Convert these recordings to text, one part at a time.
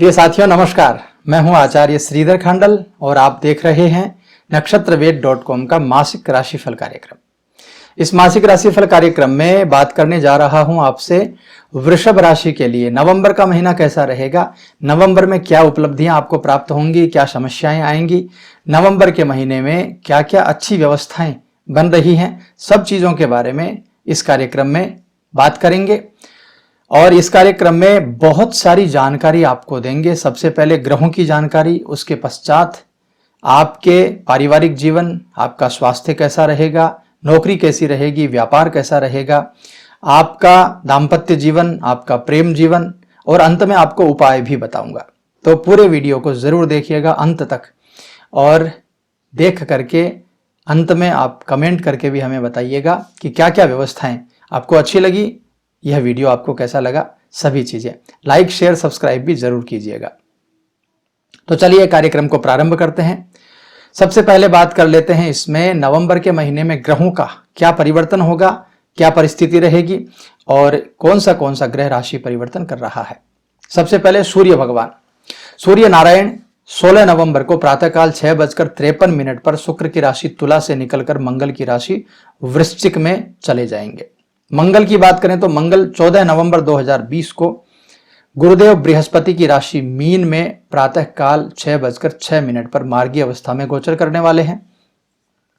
प्रिय साथियों नमस्कार। मैं हूं आचार्य श्रीधर खांडल और आप देख रहे हैं नक्षत्रवेद.com का मासिक राशिफल कार्यक्रम। इस मासिक राशिफल कार्यक्रम में बात करने जा रहा हूं आपसे वृषभ राशि के लिए नवंबर का महीना कैसा रहेगा, नवंबर में क्या उपलब्धियां आपको प्राप्त होंगी, क्या समस्याएं आएंगी, नवंबर के महीने में क्या क्या अच्छी व्यवस्थाएं बन रही हैं, सब चीजों के बारे में इस कार्यक्रम में बात करेंगे। और इस कार्यक्रम में बहुत सारी जानकारी आपको देंगे। सबसे पहले ग्रहों की जानकारी, उसके पश्चात आपके पारिवारिक जीवन, आपका स्वास्थ्य कैसा रहेगा, नौकरी कैसी रहेगी, व्यापार कैसा रहेगा, आपका दाम्पत्य जीवन, आपका प्रेम जीवन, और अंत में आपको उपाय भी बताऊंगा। तो पूरे वीडियो को जरूर देखिएगा अंत तक, और देख करके अंत में आप कमेंट करके भी हमें बताइएगा कि क्या क्या व्यवस्थाएं आपको अच्छी लगी, यह वीडियो आपको कैसा लगा, सभी चीजें लाइक शेयर सब्सक्राइब भी जरूर कीजिएगा। तो चलिए कार्यक्रम को प्रारंभ करते हैं। सबसे पहले बात कर लेते हैं इसमें नवंबर के महीने में ग्रहों का क्या परिवर्तन होगा, क्या परिस्थिति रहेगी और कौन सा ग्रह राशि परिवर्तन कर रहा है। सबसे पहले सूर्य भगवान, सूर्य नारायण 16 नवंबर को प्रातःकाल 6:53 पर शुक्र की राशि तुला से निकलकर मंगल की राशि वृश्चिक में चले जाएंगे। मंगल की बात करें तो मंगल 14 नवंबर 2020 को गुरुदेव बृहस्पति की राशि मीन में प्रातःकाल 6:06 पर मार्गी अवस्था में गोचर करने वाले हैं,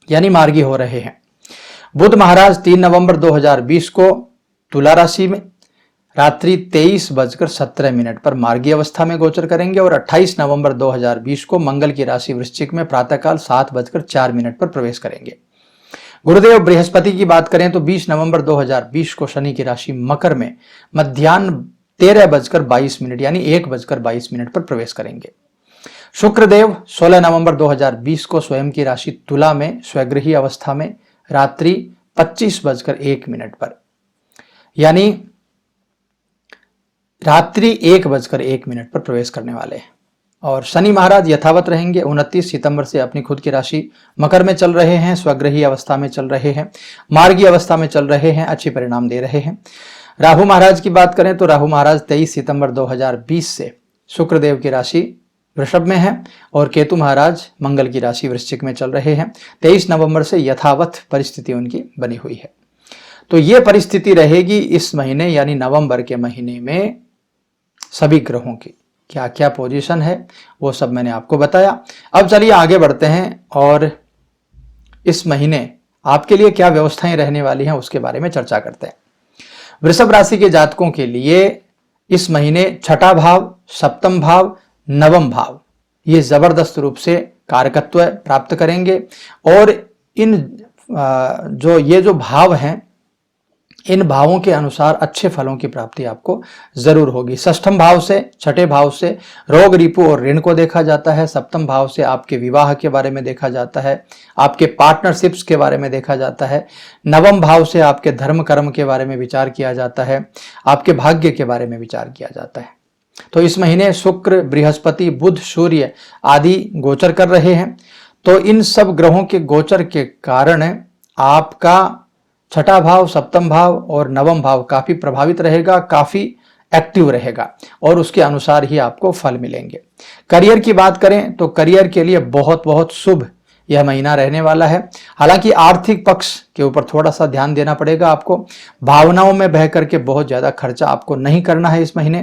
यानी मार्गी हो रहे हैं। बुध महाराज 3 नवंबर 2020 को तुला राशि में रात्रि 23:17 पर मार्गी अवस्था में गोचर करेंगे और 28 नवंबर 2020 को मंगल की राशि वृश्चिक में प्रातःकाल 7:04 पर प्रवेश करेंगे। गुरुदेव बृहस्पति की बात करें तो 20 नवंबर 2020 को शनि की राशि मकर में मध्याह्न 13:22 यानी 1:22 पर प्रवेश करेंगे। शुक्रदेव 16 नवंबर 2020 को स्वयं की राशि तुला में स्वगृही अवस्था में रात्रि 25:01 पर यानी रात्रि 1:01 पर प्रवेश करने वाले हैं। और शनि महाराज यथावत रहेंगे, 29 सितंबर से अपनी खुद की राशि मकर में चल रहे हैं, स्वगृही अवस्था में चल रहे हैं, मार्गी अवस्था में चल रहे हैं, अच्छे परिणाम दे रहे हैं। राहु महाराज की बात करें तो राहु महाराज 23 सितंबर 2020 से शुक्रदेव की राशि वृषभ में है और केतु महाराज मंगल की राशि वृश्चिक में चल रहे हैं। 23 नवंबर से यथावत परिस्थिति उनकी बनी हुई है। तो ये परिस्थिति रहेगी इस महीने यानी नवंबर के महीने में। सभी ग्रहों की क्या क्या पोजीशन है वो सब मैंने आपको बताया। अब चलिए आगे बढ़ते हैं और इस महीने आपके लिए क्या व्यवस्थाएं रहने वाली हैं उसके बारे में चर्चा करते हैं। वृषभ राशि के जातकों के लिए इस महीने छठा भाव, सप्तम भाव, नवम भाव ये जबरदस्त रूप से कारकत्व प्राप्त करेंगे और इन जो भाव हैं इन भावों के अनुसार अच्छे फलों की प्राप्ति आपको जरूर होगी। षष्ठम भाव से, छठे भाव से रोग, रिपु और ऋण को देखा जाता है। सप्तम भाव से आपके विवाह के बारे में देखा जाता है, आपके पार्टनरशिप्स के बारे में देखा जाता है। नवम भाव से आपके धर्म कर्म के बारे में विचार किया जाता है, आपके भाग्य के बारे में विचार किया जाता है। तो इस महीने शुक्र, बृहस्पति, बुध, सूर्य आदि गोचर कर रहे हैं। तो इन सब ग्रहों के गोचर के कारण आपका छठा भाव, सप्तम भाव और नवम भाव काफी प्रभावित रहेगा, काफी एक्टिव रहेगा और उसके अनुसार ही आपको फल मिलेंगे। करियर की बात करें तो करियर के लिए बहुत बहुत शुभ यह महीना रहने वाला है। हालांकि आर्थिक पक्ष के ऊपर थोड़ा सा ध्यान देना पड़ेगा आपको, भावनाओं में बह करके बहुत ज्यादा खर्चा आपको नहीं करना है इस महीने।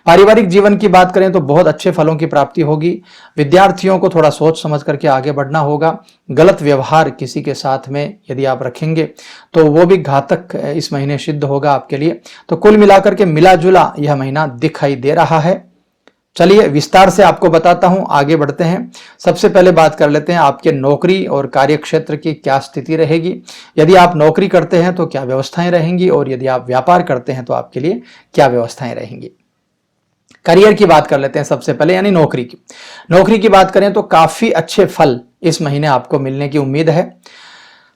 पारिवारिक जीवन की बात करें तो बहुत अच्छे फलों की प्राप्ति होगी। विद्यार्थियों को थोड़ा सोच समझ करके आगे बढ़ना होगा। गलत व्यवहार किसी के साथ में यदि आप रखेंगे तो वो भी घातक इस महीने सिद्ध होगा आपके लिए। तो कुल मिलाकर के मिला जुला यह महीना दिखाई दे रहा है। चलिए विस्तार से आपको बताता हूं, आगे बढ़ते हैं। सबसे पहले बात कर लेते हैं आपके नौकरी और कार्य क्षेत्र की क्या स्थिति रहेगी। यदि आप नौकरी करते हैं तो क्या व्यवस्थाएं रहेंगी और यदि आप व्यापार करते हैं तो आपके लिए क्या व्यवस्थाएं रहेंगी। करियर की बात कर लेते हैं सबसे पहले, यानी नौकरी की बात करें तो काफी अच्छे फल इस महीने आपको मिलने की उम्मीद है।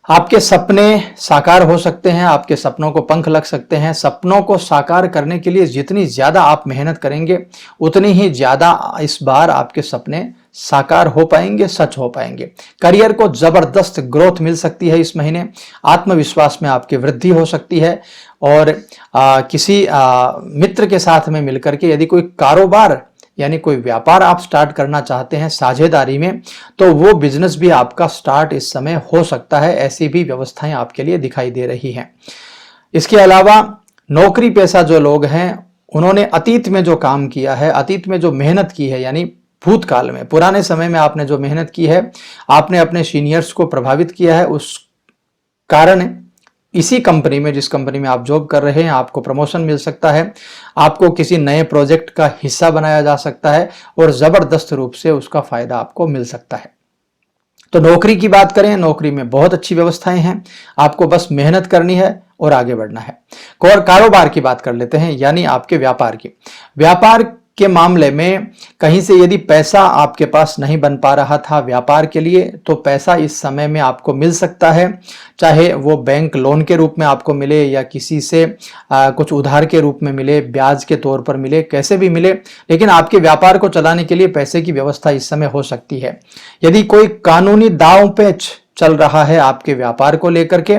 आपके सपने साकार हो सकते हैं, आपके सपनों को पंख लग सकते हैं। सपनों को साकार करने के लिए जितनी ज्यादा आप मेहनत करेंगे उतनी ही ज्यादा इस बार आपके सपने साकार हो पाएंगे, सच हो पाएंगे। करियर को जबरदस्त ग्रोथ मिल सकती है इस महीने। आत्मविश्वास में आपकी वृद्धि हो सकती है और किसी मित्र के साथ में मिलकर के यदि कोई कारोबार यानी कोई व्यापार आप स्टार्ट करना चाहते हैं साझेदारी में, तो वो बिजनेस भी आपका स्टार्ट इस समय हो सकता है। ऐसी भी व्यवस्थाएं आपके लिए दिखाई दे रही हैं। इसके अलावा नौकरी पेशा जो लोग हैं, उन्होंने अतीत में जो काम किया है, अतीत में जो मेहनत की है, यानी भूतकाल में पुराने समय में आपने जो मेहनत की है, आपने अपने सीनियर्स को प्रभावित किया है, उस कारण इसी कंपनी में, जिस कंपनी में आप जॉब कर रहे हैं, आपको प्रमोशन मिल सकता है, आपको किसी नए प्रोजेक्ट का हिस्सा बनाया जा सकता है और जबरदस्त रूप से उसका फायदा आपको मिल सकता है। तो नौकरी की बात करें, नौकरी में बहुत अच्छी व्यवस्थाएं हैं, आपको बस मेहनत करनी है और आगे बढ़ना है। और कारोबार की बात कर लेते हैं, यानी आपके व्यापार की। व्यापार के मामले में कहीं से यदि पैसा आपके पास नहीं बन पा रहा था व्यापार के लिए, तो पैसा इस समय में आपको मिल सकता है, चाहे वो बैंक लोन के रूप में आपको मिले या किसी से कुछ उधार के रूप में मिले, ब्याज के तौर पर मिले, कैसे भी मिले, लेकिन आपके व्यापार को चलाने के लिए पैसे की व्यवस्था इस समय हो सकती है। यदि कोई कानूनी दांव पेच चल रहा है आपके व्यापार को लेकर के,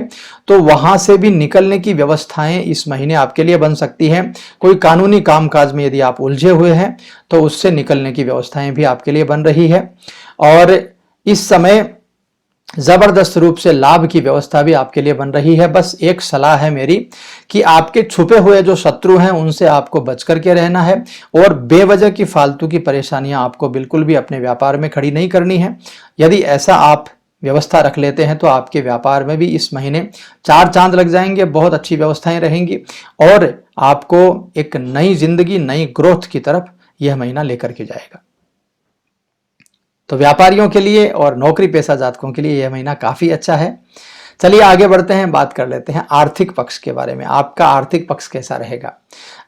तो वहां से भी निकलने की व्यवस्थाएं इस महीने आपके लिए बन सकती हैं। कोई कानूनी कामकाज में यदि आप उलझे हुए हैं, तो उससे निकलने की व्यवस्थाएं भी आपके लिए बन रही है। और इस समय जबरदस्त रूप से लाभ की व्यवस्था भी आपके लिए बन रही है। बस एक सलाह है मेरी कि आपके छुपे हुए जो शत्रु हैं, उनसे आपको बच करके रहना है और बेवजह की फालतू की परेशानियां आपको बिल्कुल भी अपने व्यापार में खड़ी नहीं करनी है। यदि ऐसा आप व्यवस्था रख लेते हैं, तो आपके व्यापार में भी इस महीने 4 चांद लग जाएंगे, बहुत अच्छी व्यवस्थाएं रहेंगी और आपको एक नई जिंदगी, नई ग्रोथ की तरफ यह महीना लेकर के जाएगा। तो व्यापारियों के लिए और नौकरी पेशा जातकों के लिए यह महीना काफी अच्छा है। चलिए आगे बढ़ते हैं, बात कर लेते हैं आर्थिक पक्ष के बारे में। आपका आर्थिक पक्ष कैसा रहेगा?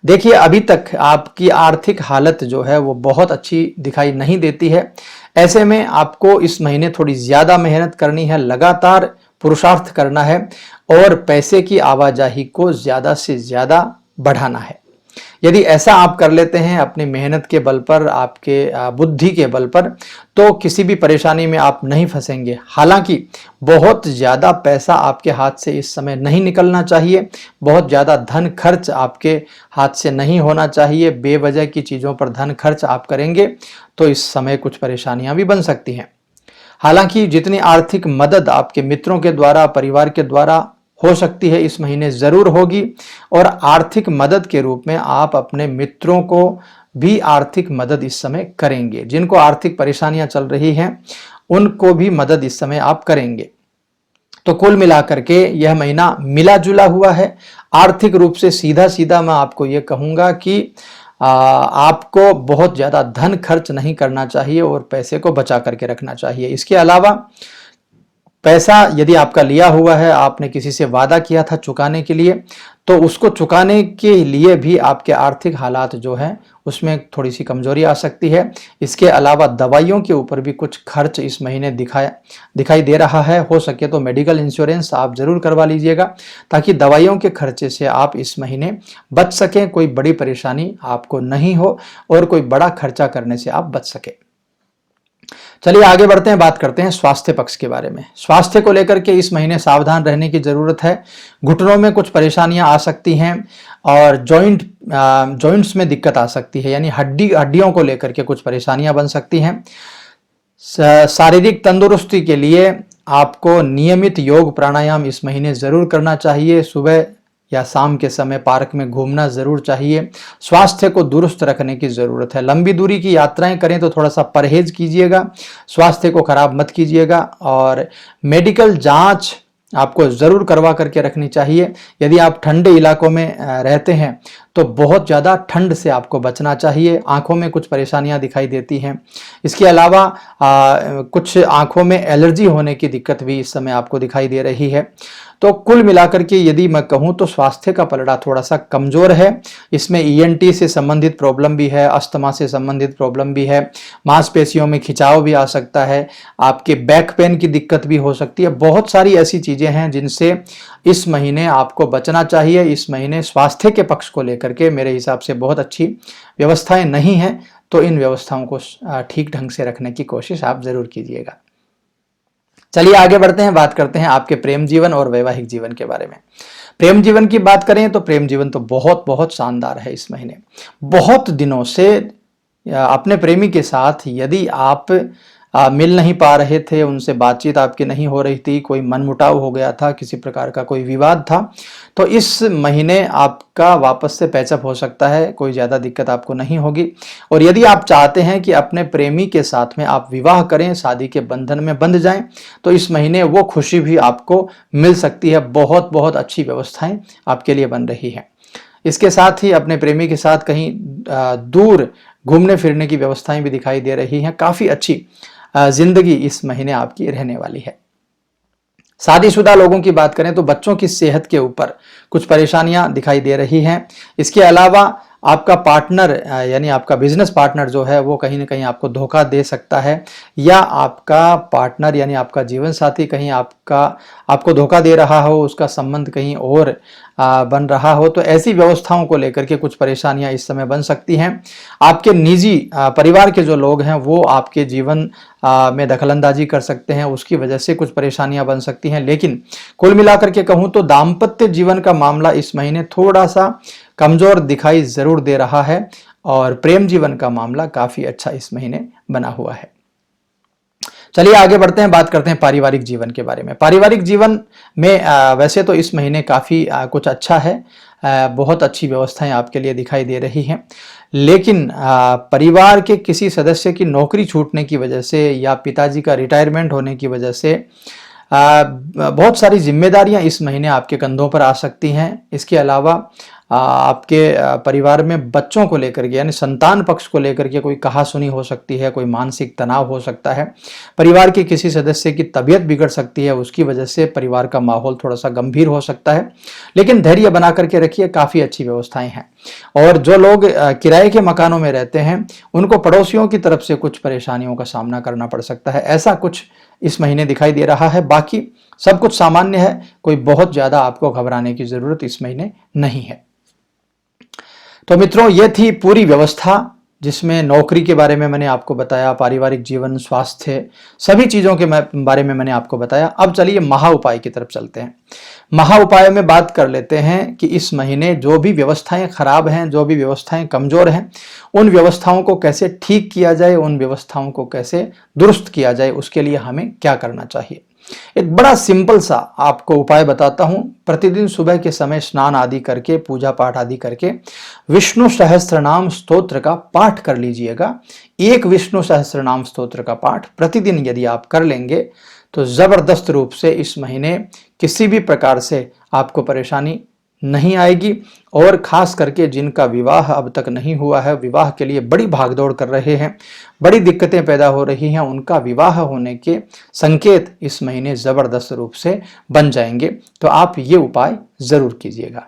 देखिए, अभी तक आपकी आर्थिक हालत जो है वो बहुत अच्छी दिखाई नहीं देती है। ऐसे में आपको इस महीने थोड़ी ज्यादा मेहनत करनी है, लगातार पुरुषार्थ करना है और पैसे की आवाजाही को ज्यादा से ज्यादा बढ़ाना है। यदि ऐसा आप कर लेते हैं अपनी मेहनत के बल पर, आपके बुद्धि के बल पर, तो किसी भी परेशानी में आप नहीं फंसेंगे। हालांकि बहुत ज़्यादा पैसा आपके हाथ से इस समय नहीं निकलना चाहिए, बहुत ज़्यादा धन खर्च आपके हाथ से नहीं होना चाहिए। बेवजह की चीज़ों पर धन खर्च आप करेंगे तो इस समय कुछ परेशानियां भी बन सकती हैं। हालांकि जितनी आर्थिक मदद आपके मित्रों के द्वारा, परिवार के द्वारा हो सकती है, इस महीने जरूर होगी। और आर्थिक मदद के रूप में आप अपने मित्रों को भी आर्थिक मदद इस समय करेंगे। जिनको आर्थिक परेशानियां चल रही हैं, उनको भी मदद इस समय आप करेंगे। तो कुल मिलाकर के यह महीना मिला जुला हुआ है। आर्थिक रूप से सीधा सीधा मैं आपको यह कहूंगा कि आपको बहुत ज्यादा धन खर्च नहीं करना चाहिए और पैसे को बचा करके रखना चाहिए। इसके अलावा पैसा यदि आपका लिया हुआ है, आपने किसी से वादा किया था चुकाने के लिए, तो उसको चुकाने के लिए भी आपके आर्थिक हालात जो है उसमें थोड़ी सी कमजोरी आ सकती है। इसके अलावा दवाइयों के ऊपर भी कुछ खर्च इस महीने दिखाई दे रहा है। हो सके तो मेडिकल इंश्योरेंस आप जरूर करवा लीजिएगा, ताकि दवाइयों के खर्चे से आप इस महीने बच सकें, कोई बड़ी परेशानी आपको नहीं हो और कोई बड़ा खर्चा करने से आप बच सके। चलिए आगे बढ़ते हैं, बात करते हैं स्वास्थ्य पक्ष के बारे में। स्वास्थ्य को लेकर के इस महीने सावधान रहने की जरूरत है। घुटनों में कुछ परेशानियां आ सकती हैं और जॉइंट्स में दिक्कत आ सकती है, यानी हड्डियों को लेकर के कुछ परेशानियां बन सकती हैं। शारीरिक तंदुरुस्ती के लिए आपको नियमित योग प्राणायाम इस महीने जरूर करना चाहिए। सुबह या शाम के समय पार्क में घूमना जरूर चाहिए। स्वास्थ्य को दुरुस्त रखने की जरूरत है। लंबी दूरी की यात्राएं करें तो थोड़ा सा परहेज कीजिएगा, स्वास्थ्य को खराब मत कीजिएगा। और मेडिकल जांच आपको जरूर करवा करके रखनी चाहिए। यदि आप ठंडे इलाकों में रहते हैं तो बहुत ज़्यादा ठंड से आपको बचना चाहिए। आंखों में कुछ परेशानियां दिखाई देती हैं। इसके अलावा कुछ आंखों में एलर्जी होने की दिक्कत भी इस समय आपको दिखाई दे रही है। तो कुल मिलाकर के यदि मैं कहूँ तो स्वास्थ्य का पलड़ा थोड़ा सा कमजोर है। इसमें ईएनटी से संबंधित प्रॉब्लम भी है, अस्थमा से संबंधित प्रॉब्लम भी है, मांसपेशियों में खिंचाव भी आ सकता है, आपके बैक पेन की दिक्कत भी हो सकती है। बहुत सारी ऐसी चीजें हैं जिनसे इस महीने आपको बचना चाहिए। इस महीने स्वास्थ्य के पक्ष को लेकर के मेरे हिसाब से बहुत अच्छी व्यवस्थाएं नहीं है, तो इन व्यवस्थाओं को ठीक ढंग से रखने की कोशिश आप जरूर कीजिएगा। चलिए आगे बढ़ते हैं, बात करते हैं आपके प्रेम जीवन और वैवाहिक जीवन के बारे में। प्रेम जीवन की बात करें तो प्रेम जीवन तो बहुत बहुत शानदार है। इस महीने बहुत दिनों से अपने प्रेमी के साथ यदि आप मिल नहीं पा रहे थे, उनसे बातचीत आपकी नहीं हो रही थी, कोई मनमुटाव हो गया था, किसी प्रकार का कोई विवाद था, तो इस महीने आपका वापस से पैचअप हो सकता है, कोई ज़्यादा दिक्कत आपको नहीं होगी। और यदि आप चाहते हैं कि अपने प्रेमी के साथ में आप विवाह करें, शादी के बंधन में बंध जाएं, तो इस महीने वो खुशी भी आपको मिल सकती है। बहुत बहुत अच्छी व्यवस्थाएं आपके लिए बन रही हैं। इसके साथ ही अपने प्रेमी के साथ कहीं दूर घूमने फिरने की व्यवस्थाएं भी दिखाई दे रही हैं। काफ़ी अच्छी जिंदगी इस महीने आपकी रहने वाली है। शादीशुदा लोगों की बात करें तो बच्चों की सेहत के ऊपर कुछ परेशानियां दिखाई दे रही हैं। इसके अलावा आपका पार्टनर यानी आपका बिजनेस पार्टनर जो है वो कहीं ना कहीं आपको धोखा दे सकता है, या आपका पार्टनर यानी आपका जीवन साथी कहीं आपको धोखा दे रहा हो, उसका संबंध कहीं और बन रहा हो। तो ऐसी व्यवस्थाओं को लेकर के कुछ परेशानियां इस समय बन सकती हैं। आपके निजी परिवार के जो लोग हैं वो आपके जीवन में दखलंदाजी कर सकते हैं, उसकी वजह से कुछ परेशानियां बन सकती हैं। लेकिन कुल मिलाकर के कहूं तो दाम्पत्य जीवन का मामला इस महीने थोड़ा सा कमजोर दिखाई जरूर दे रहा है, और प्रेम जीवन का मामला काफी अच्छा इस महीने बना हुआ है। चलिए आगे बढ़ते हैं, बात करते हैं पारिवारिक जीवन के बारे में। पारिवारिक जीवन में वैसे तो इस महीने काफ़ी कुछ अच्छा है, बहुत अच्छी व्यवस्थाएं आपके लिए दिखाई दे रही हैं। लेकिन परिवार के किसी सदस्य की नौकरी छूटने की वजह से या पिताजी का रिटायरमेंट होने की वजह से बहुत सारी जिम्मेदारियां इस महीने आपके कंधों पर आ सकती हैं। इसके अलावा आपके परिवार में बच्चों को लेकर के यानी संतान पक्ष को लेकर के कोई कहासुनी हो सकती है, कोई मानसिक तनाव हो सकता है, परिवार के किसी सदस्य की तबीयत बिगड़ सकती है, उसकी वजह से परिवार का माहौल थोड़ा सा गंभीर हो सकता है। लेकिन धैर्य बना करके रखिए, काफ़ी अच्छी व्यवस्थाएं हैं। और जो लोग किराए के मकानों में रहते हैं उनको पड़ोसियों की तरफ से कुछ परेशानियों का सामना करना पड़ सकता है, ऐसा कुछ इस महीने दिखाई दे रहा है। बाकी सब कुछ सामान्य है, कोई बहुत ज़्यादा आपको घबराने की ज़रूरत इस महीने नहीं है। तो मित्रों, ये थी पूरी व्यवस्था जिसमें नौकरी के बारे में मैंने आपको बताया, पारिवारिक जीवन, स्वास्थ्य, सभी चीज़ों के बारे में मैंने आपको बताया। अब चलिए महा उपाय की तरफ चलते हैं। महा उपाय में बात कर लेते हैं कि इस महीने जो भी व्यवस्थाएं खराब हैं, जो भी व्यवस्थाएं कमज़ोर हैं, उन व्यवस्थाओं को कैसे ठीक किया जाए, उन व्यवस्थाओं को कैसे दुरुस्त किया जाए, उसके लिए हमें क्या करना चाहिए। एक बड़ा सिंपल सा आपको उपाय बताता हूं। प्रतिदिन सुबह के समय स्नान आदि करके, पूजा पाठ आदि करके विष्णु सहस्त्रनाम स्तोत्र का पाठ कर लीजिएगा। एक विष्णु सहस्त्रनाम स्तोत्र का पाठ प्रतिदिन यदि आप कर लेंगे तो जबरदस्त रूप से इस महीने किसी भी प्रकार से आपको परेशानी नहीं आएगी। और खास करके जिनका विवाह अब तक नहीं हुआ है, विवाह के लिए बड़ी भागदौड़ कर रहे हैं, बड़ी दिक्कतें पैदा हो रही हैं, उनका विवाह होने के संकेत इस महीने जबरदस्त रूप से बन जाएंगे। तो आप ये उपाय जरूर कीजिएगा।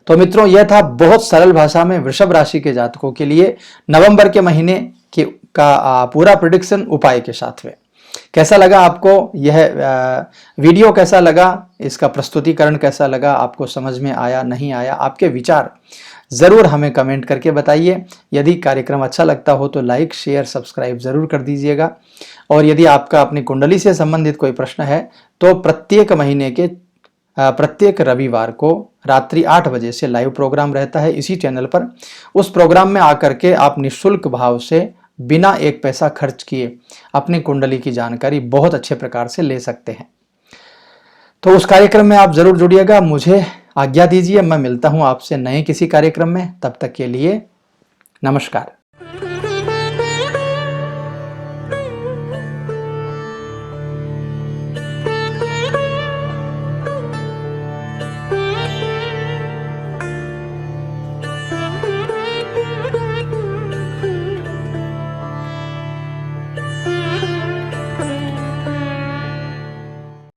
तो मित्रों, यह था बहुत सरल भाषा में वृषभ राशि के जातकों के लिए नवंबर के महीने का पूरा प्रेडिक्शन उपाय के साथ में। कैसा लगा आपको यह वीडियो, कैसा लगा, इसका प्रस्तुतिकरण कैसा लगा, आपको समझ में आया नहीं आया, आपके विचार ज़रूर हमें कमेंट करके बताइए। यदि कार्यक्रम अच्छा लगता हो तो लाइक, शेयर, सब्सक्राइब ज़रूर कर दीजिएगा। और यदि आपका अपनी कुंडली से संबंधित कोई प्रश्न है तो प्रत्येक महीने के प्रत्येक रविवार को रात्रि 8 बजे से लाइव प्रोग्राम रहता है इसी चैनल पर। उस प्रोग्राम में आकर के आप निःशुल्क भाव से बिना एक पैसा खर्च किए अपनी कुंडली की जानकारी बहुत अच्छे प्रकार से ले सकते हैं। तो उस कार्यक्रम में आप जरूर जुड़िएगा। मुझे आज्ञा दीजिए, मैं मिलता हूं आपसे नए किसी कार्यक्रम में। तब तक के लिए नमस्कार।